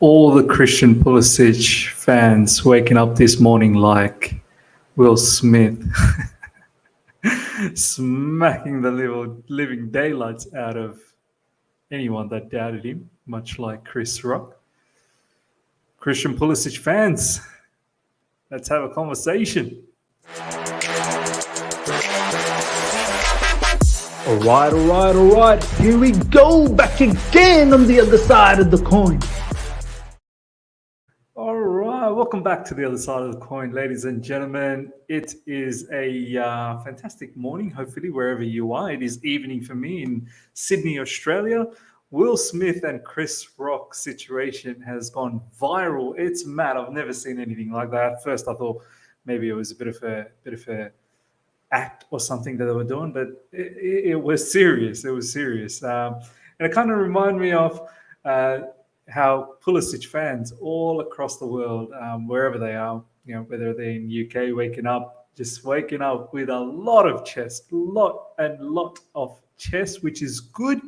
all the Christian Pulisic fans waking up this morning like Will Smith, smacking the living daylights out of anyone that doubted him, much like Chris Rock. Christian Pulisic fans, let's have a conversation. All right. Here we go, back again on the other side of the coin. All right, welcome back to the other side of the coin, ladies and gentlemen. It is a fantastic morning, hopefully, wherever you are. It is evening for me in Sydney, Australia. Will Smith and Chris Rock situation has gone viral. It's mad. I've never seen anything like that. At first, I thought maybe it was a bit of a act or something that they were doing, but it was serious. It was serious. And it kind of reminded me of how Pulisic fans all across the world, wherever they are, whether they're in UK, waking up with a lot of chest, lot of chest, which is good.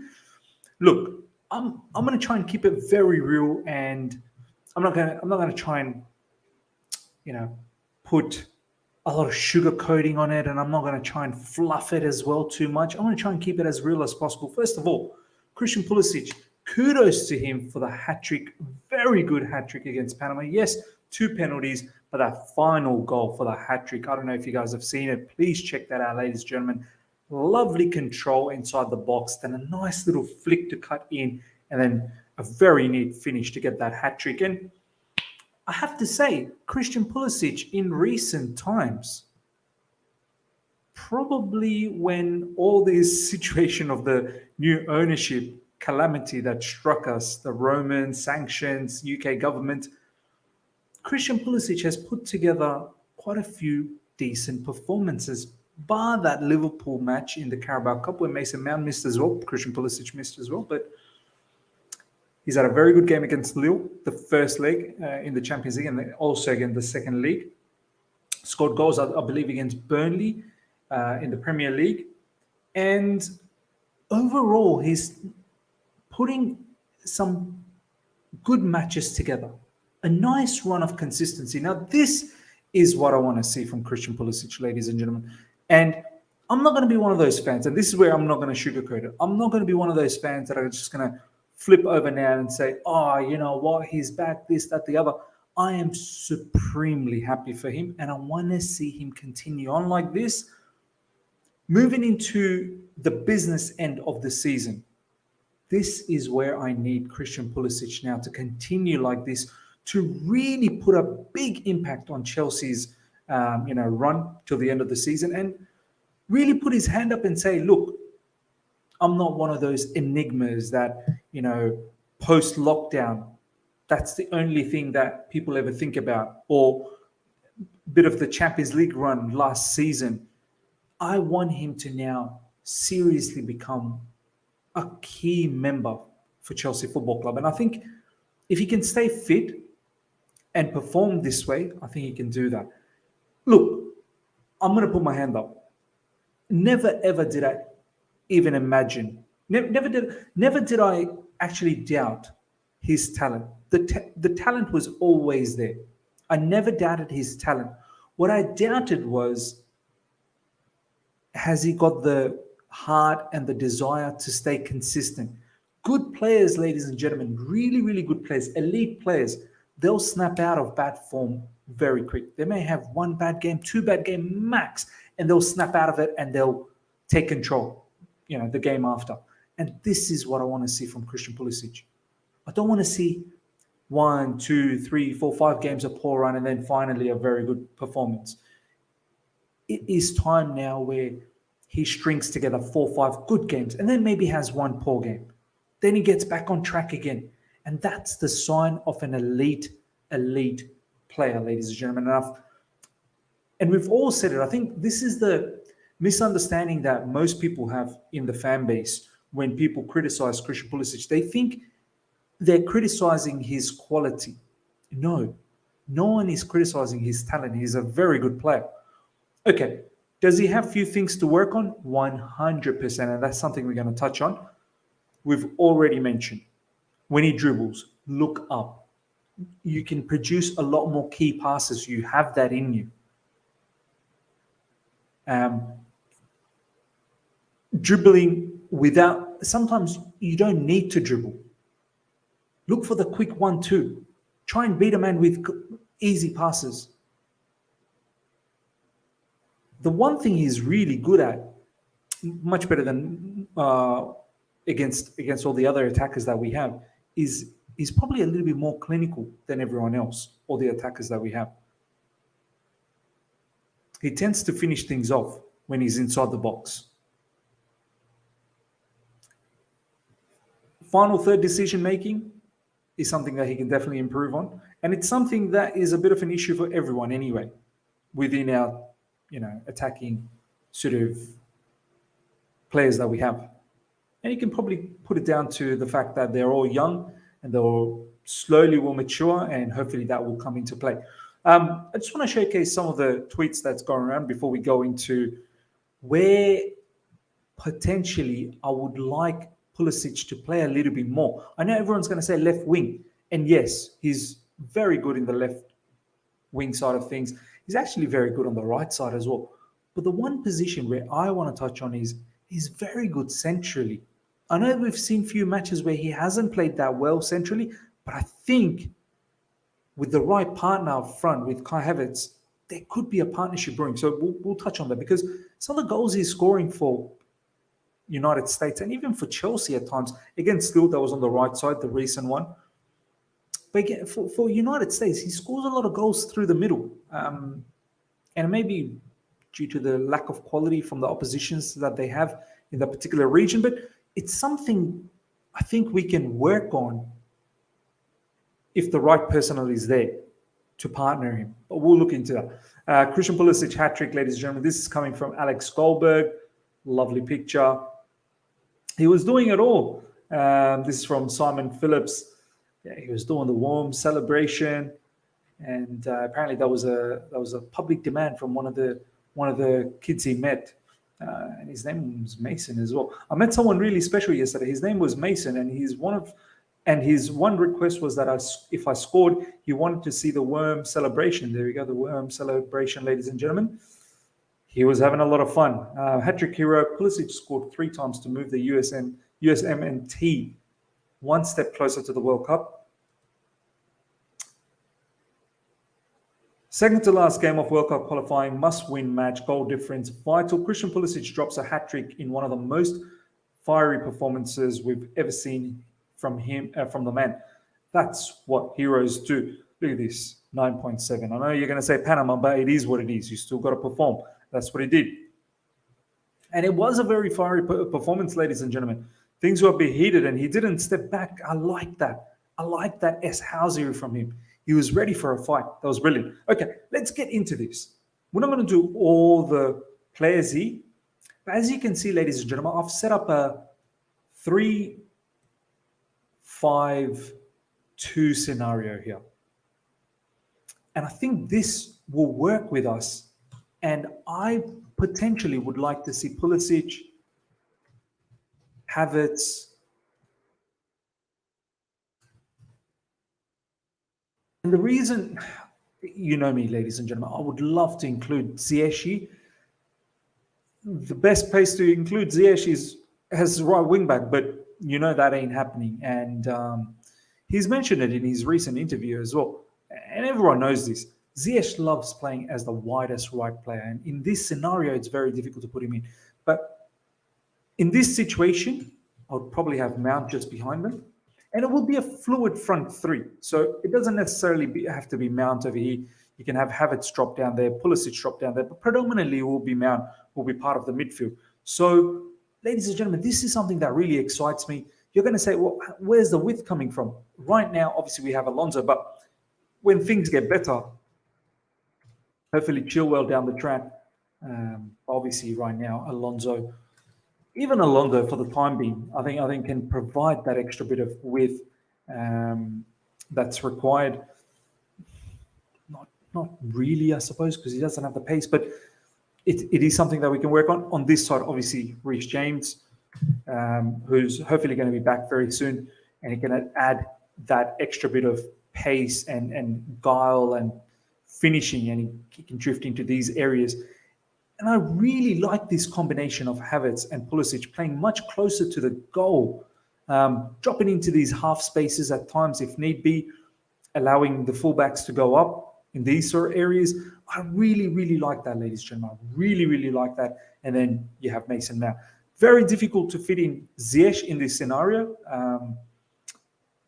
Look, I'm going to try and keep it very real, and I'm not going to try and put a lot of sugar coating on it, and I'm not going to try and fluff it as well too much. I'm going to try and keep it as real as possible. First of all, Christian Pulisic, kudos to him for the hat-trick, very good hat-trick against Panama. Yes, 2 penalties, but that final goal for the hat-trick, I don't know if you guys have seen it. Please check that out, ladies and gentlemen. Lovely control inside the box, then a nice little flick to cut in, and then a very neat finish to get that hat-trick. And I have to say, Christian Pulisic in recent times, probably when all this situation of the new ownership calamity that struck us, the Roman sanctions, UK government, Christian Pulisic has put together quite a few decent performances, bar that Liverpool match in the Carabao Cup where Mason Mount missed as well, Christian Pulisic missed as well, but he's had a very good game against Lille, the first leg in the Champions League, and also again the second league. Scored goals, I believe, against Burnley in the Premier League. And overall, he's putting some good matches together. A nice run of consistency. Now, this is what I want to see from Christian Pulisic, ladies and gentlemen. And I'm not going to be one of those fans, and this is where I'm not going to sugarcoat it. I'm not going to be one of those fans that are just going to flip over now and say, oh, you know what, he's back, this, that, the other. I am supremely happy for him, and I want to see him continue on like this. Moving into the business end of the season, this is where I need Christian Pulisic now to continue like this, to really put a big impact on Chelsea's run till the end of the season, and really put his hand up and say, look, I'm not one of those enigmas that, post-lockdown, that's the only thing that people ever think about, or a bit of the Champions League run last season. I want him to now seriously become a key member for Chelsea Football Club. And I think if he can stay fit and perform this way, I think he can do that. Look, I'm going to put my hand up. Never, ever did I even imagine. Never did I actually doubt his talent. The talent was always there. I never doubted his talent. What I doubted was, has he got the heart and the desire to stay consistent? Good players, ladies and gentlemen, really, really good players, elite players, they'll snap out of bad form very quick. They may have 1 bad game, 2 bad game max, and they'll snap out of it and they'll take control, the game after. And this is what I want to see from Christian Pulisic. I don't want to see 1, 2, 3, 4, 5 games of poor run and then finally a very good performance. It is time now where he strings together 4 or 5 good games and then maybe has 1 poor game. Then he gets back on track again. And that's the sign of an elite player, ladies and gentlemen. And we've all said it. I think this is the misunderstanding that most people have in the fan base when people criticize Christian Pulisic. They think they're criticizing his quality. No one is criticizing his talent. He's a very good player. Okay, does he have few things to work on? 100%, and that's something we're going to touch on. We've already mentioned, when he dribbles, look up. you can produce a lot more key passes. You have that in you. Dribbling without, sometimes you don't need to dribble. Look for the quick 1-2. Try and beat a man with easy passes. The one thing he's really good at, much better than against all the other attackers that we have, is he's probably a little bit more clinical than everyone else, all the attackers that we have. He tends to finish things off when he's inside the box. Final third decision making is something that he can definitely improve on. And it's something that is a bit of an issue for everyone anyway, within our, attacking sort of players that we have. And you can probably put it down to the fact that they're all young and they'll slowly will mature, and hopefully that will come into play. I just want to showcase some of the tweets that's going around before we go into where potentially I would like Pulisic to play a little bit more. I know everyone's going to say left wing, and yes, he's very good in the left wing side of things. He's actually very good on the right side as well. But the one position where I want to touch on is he's very good centrally. I know we've seen few matches where he hasn't played that well centrally, but I think with the right partner up front, with Kai Havertz, there could be a partnership brewing. So we'll touch on that, because some of the goals he's scoring for United States and even for Chelsea at times, again, still that was on the right side, the recent one. But again, for United States, he scores a lot of goals through the middle. And maybe due to the lack of quality from the oppositions that they have in that particular region. But it's something I think we can work on if the right personnel is there to partner him. But we'll look into that. Christian Pulisic hat-trick, ladies and gentlemen. This is coming from Alex Goldberg. Lovely picture. He was doing it all. This is from Simon Phillips. Yeah, he was doing the warm celebration, and apparently that was a public demand from one of the kids he met, and his name was Mason as well. I met someone really special yesterday. His name was Mason, and his one request was that if I scored, he wanted to see the worm celebration. There we go, the worm celebration, ladies and gentlemen. He was having a lot of fun. Hat-trick hero Pulisic scored 3 times to move the USMNT one step closer to the World Cup. Second to last game of World Cup qualifying, must-win match, goal difference vital. Christian Pulisic drops a hat-trick in one of the most fiery performances we've ever seen from him, from the man. That's what heroes do. Look at this, 9.7. I know you're going to say Panama, but it is what it is. You still got to perform. That's what he did. And it was a very fiery performance, ladies and gentlemen. Things were a bit heated, and he didn't step back. I like that. I like that S-housery from him. He was ready for a fight. That was brilliant. Okay, let's get into this. We're not going to do all the players here. But as you can see, ladies and gentlemen, I've set up a 3-5-2 scenario here. And I think this will work with us. And I potentially would like to see Pulisic, Havertz, and the reason, you know me, ladies and gentlemen, I would love to include Ziyech. The best place to include Ziyech is as right wing back, but you know that ain't happening. And he's mentioned it in his recent interview as well. And everyone knows this. Ziyech loves playing as the widest right player. And in this scenario, it's very difficult to put him in. But in this situation, I would probably have Mount just behind them. And it will be a fluid front 3. So it doesn't necessarily have to be Mount over here. You can have Havertz drop down there, Pulisic drop down there. But predominantly, it will be Mount, will be part of the midfield. So, ladies and gentlemen, this is something that really excites me. You're going to say, well, where's the width coming from? Right now, obviously, we have Alonso. But when things get better, hopefully Chilwell down the track. Obviously, right now, Alonso, even Alonso for the time being, I think can provide that extra bit of width that's required. Not really, I suppose, because he doesn't have the pace, but it is something that we can work on. On this side, obviously, Reece James, who's hopefully going to be back very soon, and he can add that extra bit of pace and guile and finishing, and he can drift into these areas. And I really like this combination of Havertz and Pulisic playing much closer to the goal, dropping into these half spaces at times if need be, allowing the fullbacks to go up in these sort of areas. I really, really like that, ladies and gentlemen. I really, really like that. And then you have Mason Mount. Very difficult to fit in Ziyech in this scenario.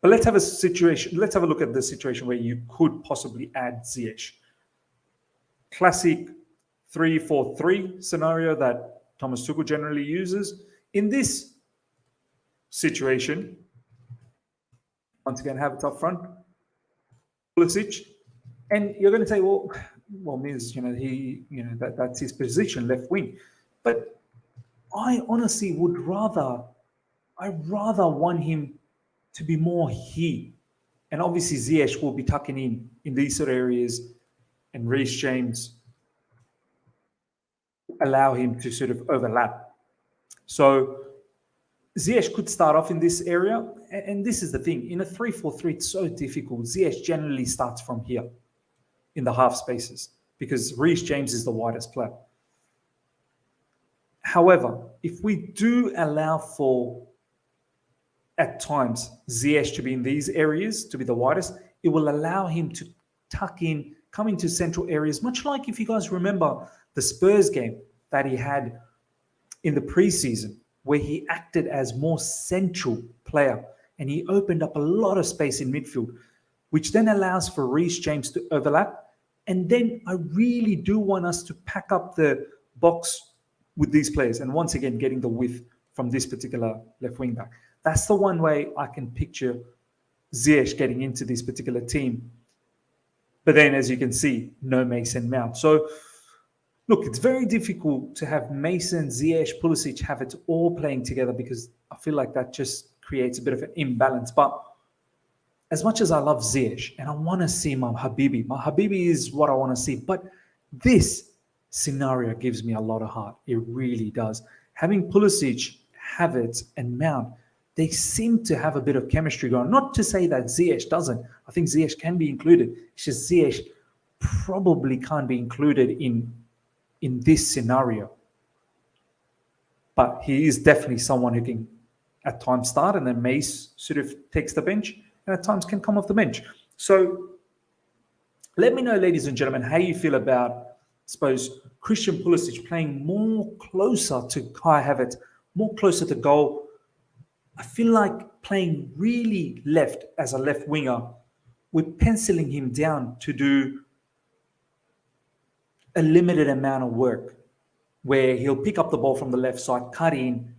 But let's have a situation. Let's have a look at the situation where you could possibly add Ziyech. Classic 3-4-3 scenario that Thomas Tuchel generally uses. In this situation, once again, have it up front, Pulisic, and you're going to say, well, means that's his position, left wing. But I honestly would rather want him to be more here. And obviously Ziyech will be tucking in these sort of areas, and Reece James allow him to sort of overlap. So Ziyech could start off in this area. And this is the thing. In a 3-4-3, it's so difficult. Ziyech generally starts from here in the half spaces because Reece James is the widest player. However, if we do allow for, at times, Ziyech to be in these areas, to be the widest, it will allow him to tuck in, come into central areas, much like if you guys remember the Spurs game that he had in the preseason, where he acted as more central player and he opened up a lot of space in midfield, which then allows for Reece James to overlap. And then I really do want us to pack up the box with these players. And once again, getting the width from this particular left wing back. That's the one way I can picture Ziyech getting into this particular team. But then, as you can see, no Mason Mount. So, look, it's very difficult to have Mason, Ziyech, Pulisic have it all playing together because I feel like that just creates a bit of an imbalance. But as much as I love Ziyech and I want to see my Habibi is what I want to see. But this scenario gives me a lot of heart. It really does. Having Pulisic, Havertz, and Mount, they seem to have a bit of chemistry going. Not to say that Ziyech doesn't. I think Ziyech can be included. It's just Ziyech probably can't be included in this scenario. But he is definitely someone who can at times start, and then Mace sort of takes the bench and at times can come off the bench. So let me know, ladies and gentlemen, how you feel about, I suppose, Christian Pulisic playing more closer to Kai Havertz, more closer to goal. I feel like playing really left as a left winger, we're penciling him down to do a limited amount of work where he'll pick up the ball from the left side, cut in,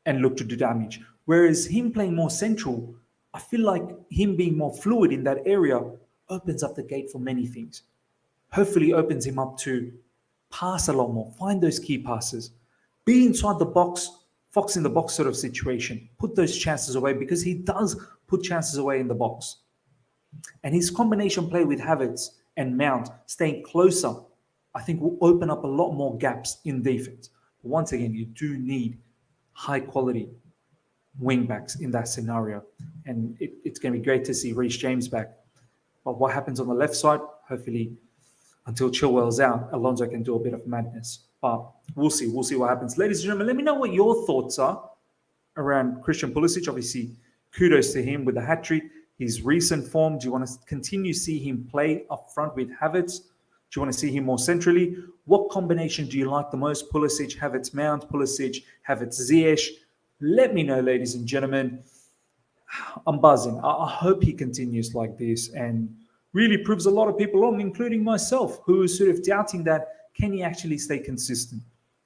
and look to do damage. Whereas him playing more central, I feel like him being more fluid in that area opens up the gate for many things. Hopefully opens him up to pass a lot more, find those key passes, be inside the box, fox in the box sort of situation, put those chances away because he does put chances away in the box. And his combination play with Havertz and Mount staying closer, I think will open up a lot more gaps in defense. But once again, you do need high quality wing backs in that scenario. And it's going to be great to see Reece James back. But what happens on the left side, hopefully until Chilwell's out, Alonso can do a bit of madness. But we'll see. We'll see what happens. Ladies and gentlemen, let me know what your thoughts are around Christian Pulisic. Obviously, kudos to him with the hat-trick. His recent form, do you want to continue to see him play up front with Havertz? Do you want to see him more centrally? What combination do you like the most? Pulisic, Havertz, Mount, Pulisic, Havertz, Ziyech. Let me know, ladies and gentlemen. I'm buzzing. I hope he continues like this and really proves a lot of people wrong, including myself, who is sort of doubting that, can he actually stay consistent?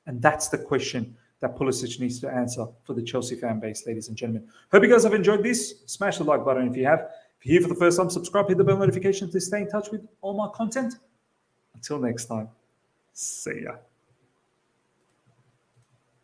And that's the question that Pulisic needs to answer for the Chelsea fan base, ladies and gentlemen. Hope you guys have enjoyed this. Smash the like button if you have. If you're here for the first time, subscribe, hit the bell notification to stay in touch with all my content. Until next time, see ya.